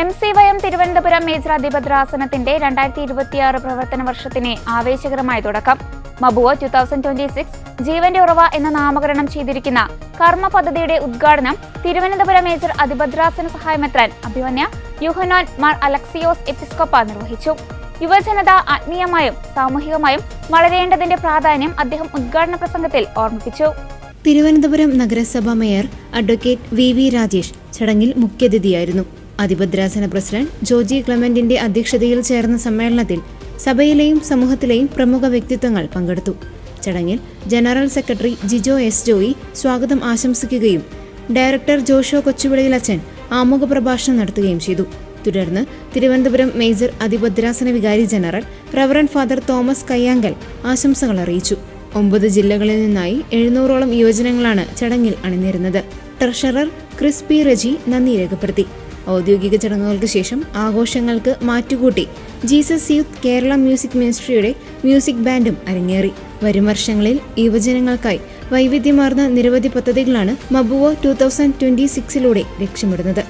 MCYM Thiruvananthapuram major അതിഭദ്രാസനത്തിന്റെ 2026 പ്രവർത്തന വർഷത്തിന് ആവേശകരമായ തുടക്കം. മബുവ 2026 ജീവന്റെ ഉറവ എന്ന നാമകരണം ചെയ്തിരിക്കുന്ന കർമ്മ പദ്ധതിയുടെ ഉദ്ഘാടനം തിരുവനന്തപുരം മേജർ അതിഭദ്രാസന സഹായമെത്രാൻ അഭിമന്യ യൂഹന്നാൻ മാർ അലക്സിയോസ് എപ്പിസ്കോപ്പ നിർവഹിച്ചു. യുവജനത ആത്മീയമായും സാമൂഹികമായും വളരേണ്ടതിന്റെ പ്രാധാന്യം അദ്ദേഹം ഉദ്ഘാടന പ്രസംഗത്തിൽ ഓർമ്മിപ്പിച്ചു. തിരുവനന്തപുരം നഗരസഭ മേയർ അഡ്വക്കേറ്റ് വി രാജേഷ് ചടങ്ങിൽ മുഖ്യാതിഥിയായിരുന്നു. അതിഭദ്രാസന പ്രസിഡന്റ് ജോജി ക്ലെമന്റിന്റെ അധ്യക്ഷതയിൽ ചേർന്ന സമ്മേളനത്തിൽ സഭയിലെയും സമൂഹത്തിലെയും പ്രമുഖ വ്യക്തിത്വങ്ങൾ പങ്കെടുത്തു. ചടങ്ങിൽ general secretary Jijo S Joy സ്വാഗതം ആശംസിക്കുകയും ഡയറക്ടർ ജോഷോ കൊച്ചുവിളയിലച്ചൻ ആമുഖ പ്രഭാഷണം നടത്തുകയും ചെയ്തു. തുടർന്ന് തിരുവനന്തപുരം മേജർ അതിഭദ്രാസന വികാരി general reverend father Thomas Kayyankal ആശംസകൾ അറിയിച്ചു. 9 ജില്ലകളിൽ നിന്നായി 700ഓളം യുവജനങ്ങളാണ് ചടങ്ങിൽ അണിനിരുന്നത്. ട്രഷറർ ക്രിസ് പി റജി നന്ദി രേഖപ്പെടുത്തി. ഔദ്യോഗിക ചടങ്ങുകൾക്ക് ശേഷം ആഘോഷങ്ങൾക്ക് മാറ്റുകൂട്ടി ജീസസ് യൂത്ത് കേരള മ്യൂസിക് മിനിസ്ട്രിയുടെ മ്യൂസിക് ബാൻഡും അരങ്ങേറി. വരും വർഷങ്ങളിൽ യുവജനങ്ങൾക്കായി വൈവിധ്യമാർന്ന നിരവധി പദ്ധതികളാണ് മബുവ 2026 ലക്ഷ്യമിടുന്നത്.